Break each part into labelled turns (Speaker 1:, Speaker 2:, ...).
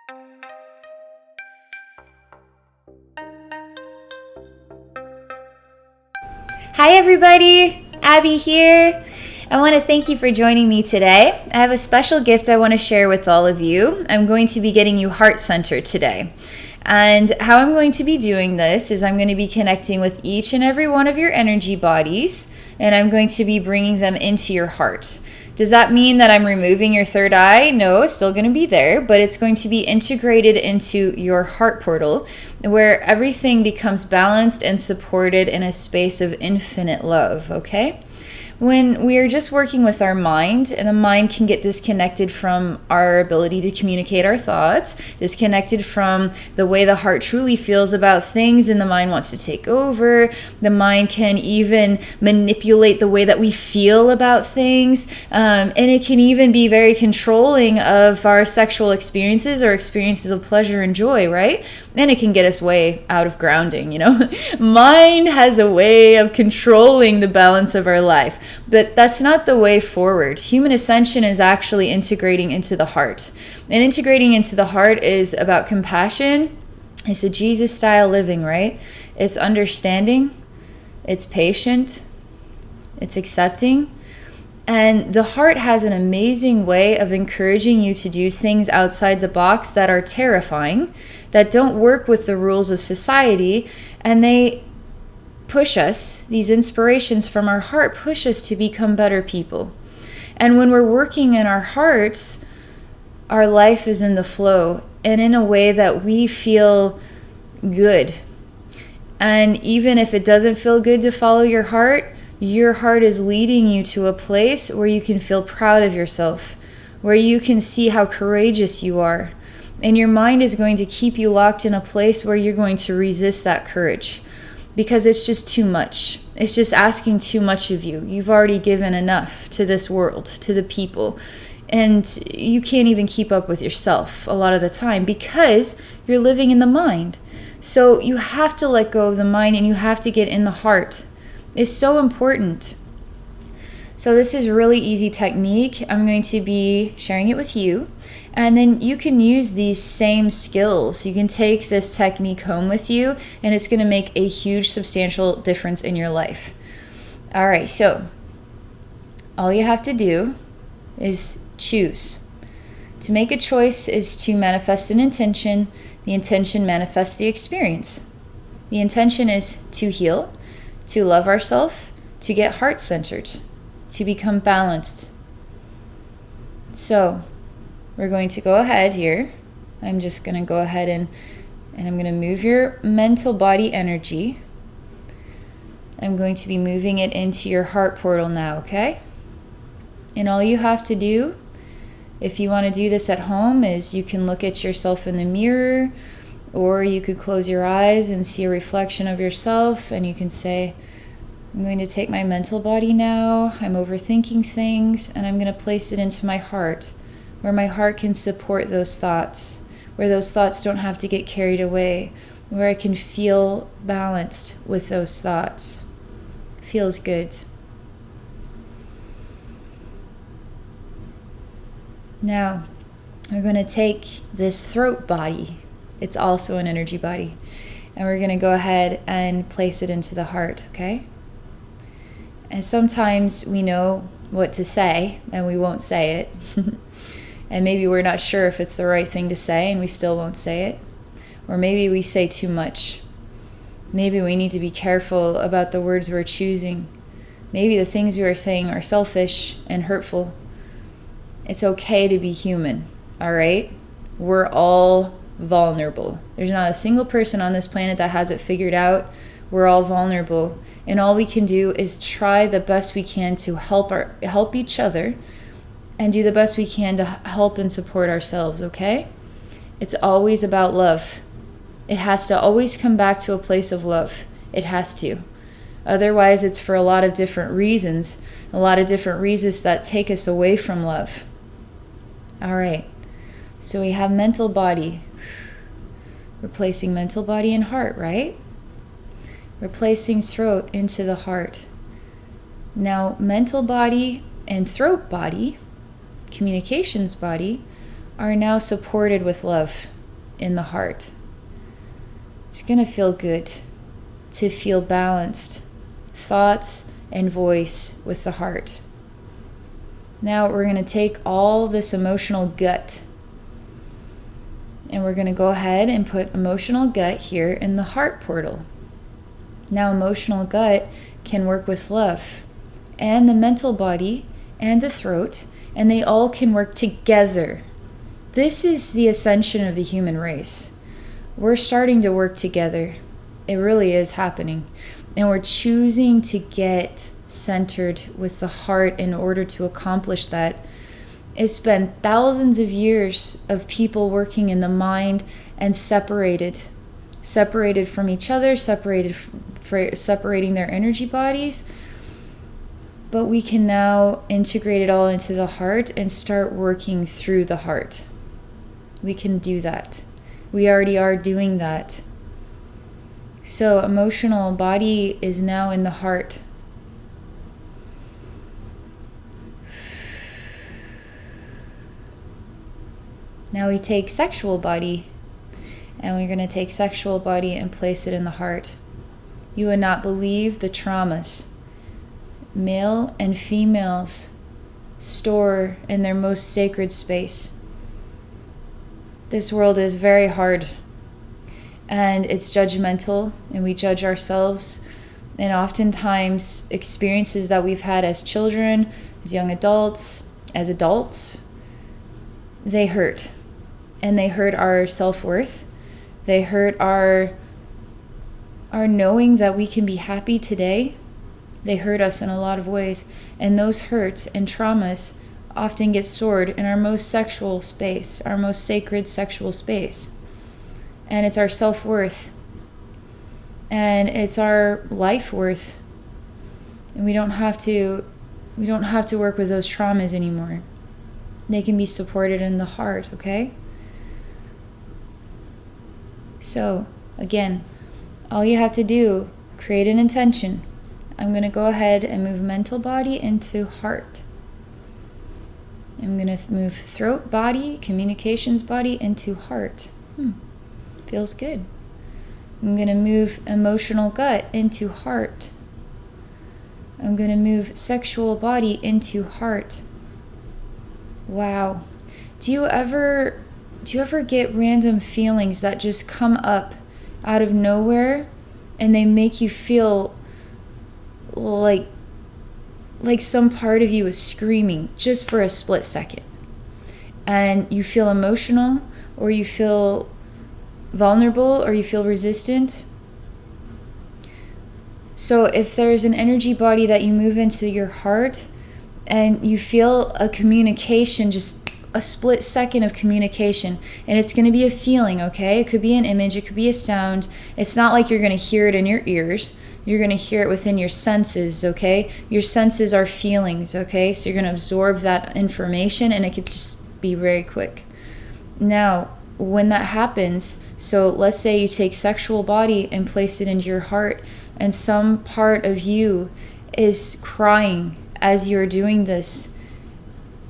Speaker 1: Hi everybody, Abby here. I want to thank you for joining me today. I have a special gift I want to share with all of you. I'm going to be getting you heart-centered today. And how I'm going to be doing this is I'm going to be connecting with each and every one of your energy bodies, and I'm going to be bringing them into your heart. Does that mean that I'm removing your third eye? No, it's still going to be there, but it's going to be integrated into your heart portal where everything becomes balanced and supported in a space of infinite love, okay? When we are just working with our mind, and the mind can get disconnected from our ability to communicate our thoughts, disconnected from the way the heart truly feels about things, and the mind wants to take over. The mind can even manipulate the way that we feel about things, and it can even be very controlling of our sexual experiences or experiences of pleasure and joy, right? And it can get us way out of grounding, you know? Mind has a way of controlling the balance of our life, but that's not the way forward. Human ascension is actually integrating into the heart. And integrating into the heart is about compassion. It's a Jesus-style living, right? It's understanding. It's patient. It's accepting. And the heart has an amazing way of encouraging you to do things outside the box that are terrifying, that don't work with the rules of society, and they push us, these inspirations from our heart push us to become better people. And when we're working in our hearts, our life is in the flow and in a way that we feel good. And even if it doesn't feel good to follow your heart is leading you to a place where you can feel proud of yourself, where you can see how courageous you are. And your mind is going to keep you locked in a place where you're going to resist that courage because it's just too much. It's just asking too much of you. You've already given enough to this world, to the people. And you can't even keep up with yourself a lot of the time because you're living in the mind. So you have to let go of the mind and you have to get in the heart. It's so important. So this is a really easy technique. I'm going to be sharing it with you. And then you can use these same skills. You can take this technique home with you, and it's going to make a huge, substantial difference in your life. All right, so all you have to do is choose. To make a choice is to manifest an intention. The intention manifests the experience. The intention is to heal, to love ourselves, to get heart-centered, to become balanced. So we're going to go ahead here. I'm just going to go ahead and I'm going to move your mental body energy. I'm going to be moving it into your heart portal now, okay? And all you have to do, if you want to do this at home, is you can look at yourself in the mirror, or you could close your eyes and see a reflection of yourself, and you can say, I'm going to take my mental body now. I'm overthinking things, and I'm going to place it into my heart, where my heart can support those thoughts, where those thoughts don't have to get carried away, where I can feel balanced with those thoughts. Feels good. Now, we're going to take this throat body. It's also an energy body. And we're going to go ahead and place it into the heart, okay? And sometimes we know what to say, and we won't say it. And maybe we're not sure if it's the right thing to say, and we still won't say it. Or maybe we say too much. Maybe we need to be careful about the words we're choosing. Maybe the things we are saying are selfish and hurtful. It's okay to be human, all right? We're all vulnerable. There's not a single person on this planet that has it figured out. We're all vulnerable. And all we can do is try the best we can to help each other and do the best we can to help and support ourselves, okay? It's always about love. It has to always come back to a place of love. It has to. Otherwise, it's for a lot of different reasons that take us away from love. All right. So we have mental body. Replacing mental body and heart, right? Replacing throat into the heart. Now, mental body and throat body, communications body, are now supported with love. in the heart. It's going to feel good to feel balanced thoughts and voice with the heart. Now we're going to take all this emotional gut and we're going to go ahead and put emotional gut here in the heart portal. Now emotional gut can work with love and the mental body and the throat, and they all can work together. This is the ascension of the human race. We're starting to work together. It really is happening. And we're choosing to get centered with the heart in order to accomplish that. It's been thousands of years of people working in the mind and separated from each other, separating their energy bodies. But we can now integrate it all into the heart and start working through the heart. We can do that. We already are doing that. So emotional body is now in the heart. Now we take sexual body, and we're going to take sexual body and place it in the heart. You would not believe the traumas male and females store in their most sacred space. This world is very hard, and it's judgmental, and we judge ourselves, and oftentimes experiences that we've had as children, as young adults, as adults, they hurt. And they hurt our self-worth. They hurt our knowing that we can be happy today. They hurt us in a lot of ways. And those hurts and traumas often get stored in our most sexual space, our most sacred sexual space. And it's our self-worth. And it's our life worth. And we don't have to work with those traumas anymore. They can be supported in the heart, okay? So, again, all you have to do, create an intention. I'm going to go ahead and move mental body into heart. I'm going to move throat body, communications body into heart. Feels good. I'm going to move emotional gut into heart. I'm going to move sexual body into heart. Wow. Do you ever get random feelings that just come up out of nowhere and they make you feel like some part of you is screaming just for a split second? And you feel emotional, or you feel vulnerable, or you feel resistant. So if there's an energy body that you move into your heart and you feel a communication, just a split second of communication, and it's going to be a feeling, okay? It could be an image, it could be a sound. It's not like you're going to hear it in your ears. You're going to hear it within your senses, okay? Your senses are feelings, okay? So you're going to absorb that information, and it could just be very quick. Now, when that happens, so let's say you take sexual body and place it into your heart, and some part of you is crying as you're doing this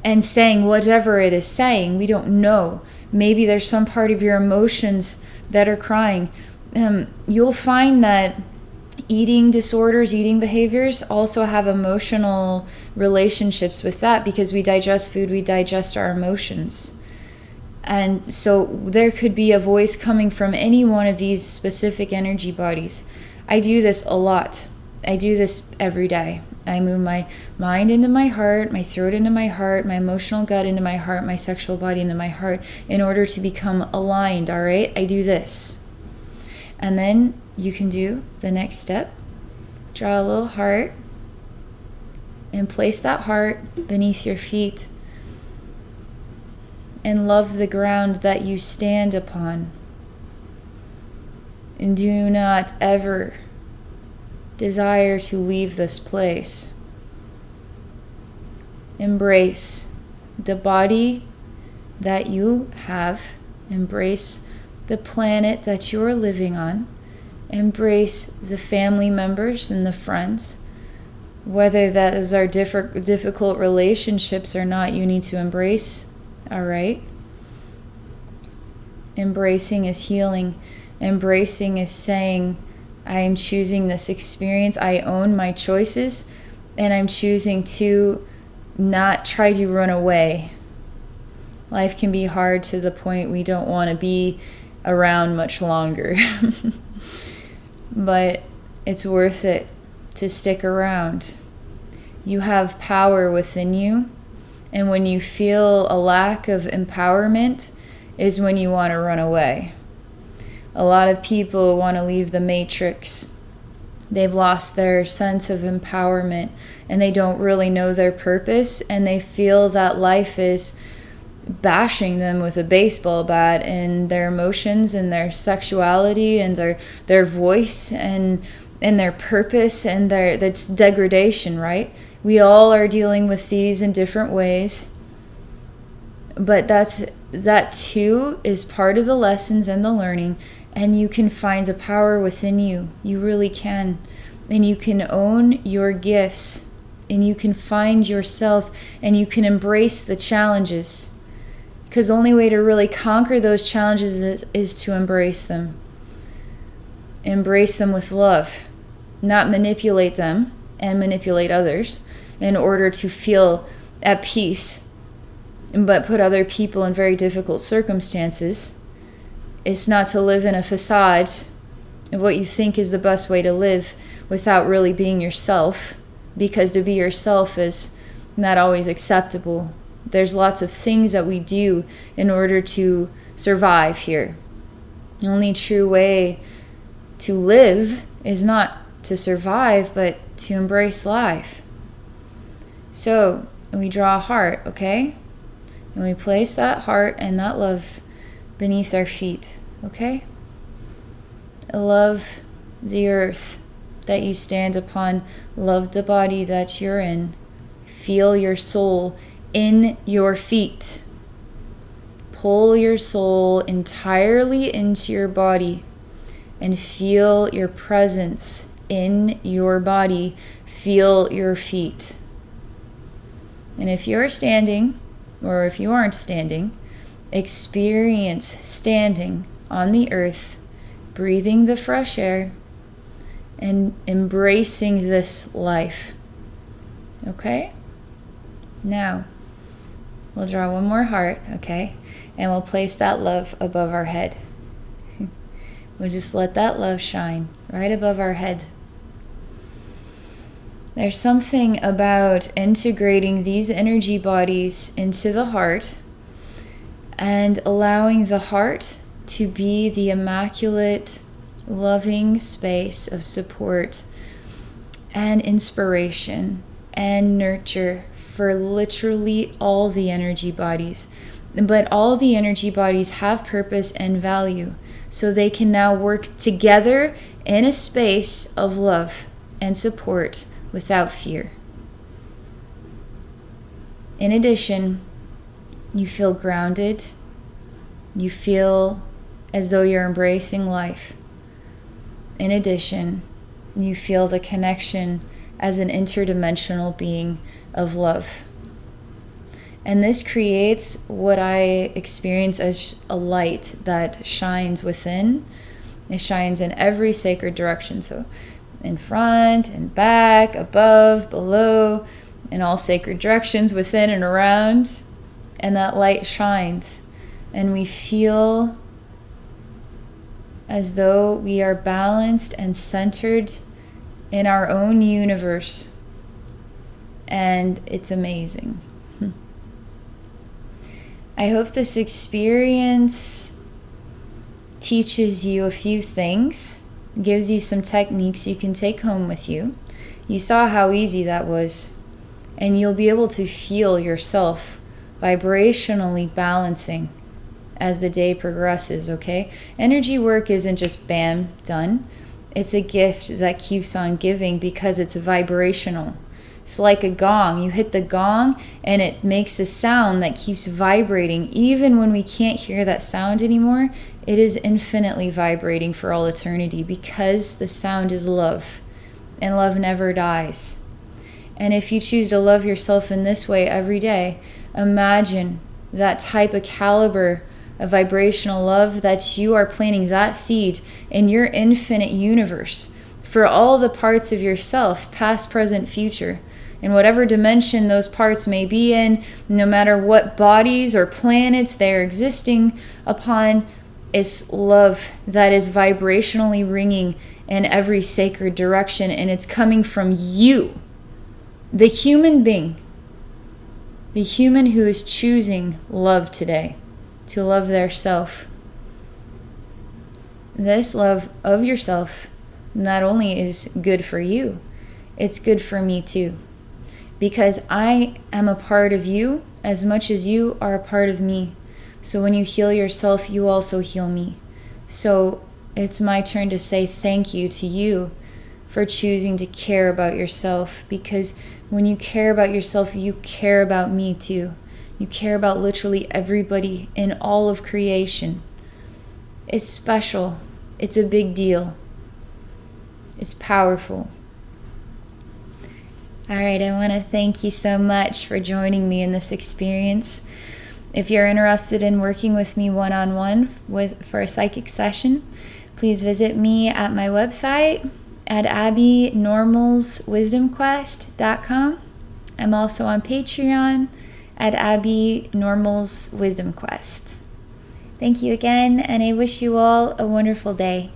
Speaker 1: and saying whatever it is saying. We don't know. Maybe there's some part of your emotions that are crying. You'll find that eating disorders, eating behaviors also have emotional relationships with that, because we digest food, we digest our emotions. And so there could be a voice coming from any one of these specific energy bodies. I do this a lot. I do this every day. I move my mind into my heart, my throat into my heart, my emotional gut into my heart, my sexual body into my heart, in order to become aligned, all right? I do this. And then you can do the next step. Draw a little heart and place that heart beneath your feet, and love the ground that you stand upon. And do not ever desire to leave this place. Embrace the body that you have. Embrace the planet that you are living on. Embrace the family members and the friends. Whether those are difficult relationships or not, you need to embrace. All right? Embracing is healing. Embracing is saying, I am choosing this experience. I own my choices, and I'm choosing to not try to run away. Life can be hard to the point we don't want to be around much longer. But it's worth it to stick around. You have power within you, and when you feel a lack of empowerment is when you want to run away. A lot of people want to leave the matrix. They've lost their sense of empowerment, and they don't really know their purpose, and they feel that life is bashing them with a baseball bat, and their emotions and their sexuality and their voice and their purpose and that's degradation, right? We all are dealing with these in different ways, but that too is part of the lessons and the learning, and you can find a power within you. You really can. And you can own your gifts, and you can find yourself, and you can embrace the challenges. Because the only way to really conquer those challenges is to embrace them. Embrace them with love. Not manipulate them and manipulate others in order to feel at peace, but put other people in very difficult circumstances. It's not to live in a facade of what you think is the best way to live without really being yourself, because to be yourself is not always acceptable. There's lots of things that we do in order to survive here. The only true way to live is not to survive, but to embrace life. So we draw a heart, okay? And we place that heart and that love beneath our feet, okay? Love the earth that you stand upon. Love the body that you're in. Feel your soul in your feet. Pull your soul entirely into your body and feel your presence in your body. Feel your feet. And if you're standing, or if you aren't standing, experience standing on the earth, breathing the fresh air, and embracing this life. Okay? Now, we'll draw one more heart, okay? And we'll place that love above our head. We'll just let that love shine right above our head. There's something about integrating these energy bodies into the heart and allowing the heart to be the immaculate, loving space of support and inspiration and nurture for literally all the energy bodies. But all the energy bodies have purpose and value, so they can now work together in a space of love and support without fear. In addition, you feel grounded. You feel as though you're embracing life. In addition, you feel the connection as an interdimensional being of love. And this creates what I experience as a light that shines within. It shines in every sacred direction. So in front and back, above, below, in all sacred directions, within and around. And that light shines. And we feel as though we are balanced and centered in our own universe. And it's amazing. I hope this experience teaches you a few things, gives you some techniques you can take home with you. You saw how easy that was. And you'll be able to feel yourself vibrationally balancing as the day progresses, okay? Energy work isn't just bam, done. It's a gift that keeps on giving because it's vibrational. It's like a gong. You hit the gong and it makes a sound that keeps vibrating. Even when we can't hear that sound anymore, it is infinitely vibrating for all eternity because the sound is love. And love never dies. And if you choose to love yourself in this way every day, imagine that type of caliber a vibrational love, that you are planting that seed in your infinite universe for all the parts of yourself, past, present, future, in whatever dimension those parts may be in, no matter what bodies or planets they're existing upon. It's love that is vibrationally ringing in every sacred direction, and it's coming from you, the human being, the human who is choosing love today, to love their self. This love of yourself not only is good for you, it's good for me too. Because I am a part of you as much as you are a part of me. So when you heal yourself, you also heal me. So it's my turn to say thank you to you for choosing to care about yourself. Because when you care about yourself, you care about me too. You care about literally everybody in all of creation. It's special. It's a big deal. It's powerful. All right, I want to thank you so much for joining me in this experience. If you're interested in working with me one-on-one for a psychic session, please visit me at my website at abbeynormalswisdomquest.com. I'm also on Patreon at Abbey Normal's Wisdom Quest. Thank you again, and I wish you all a wonderful day.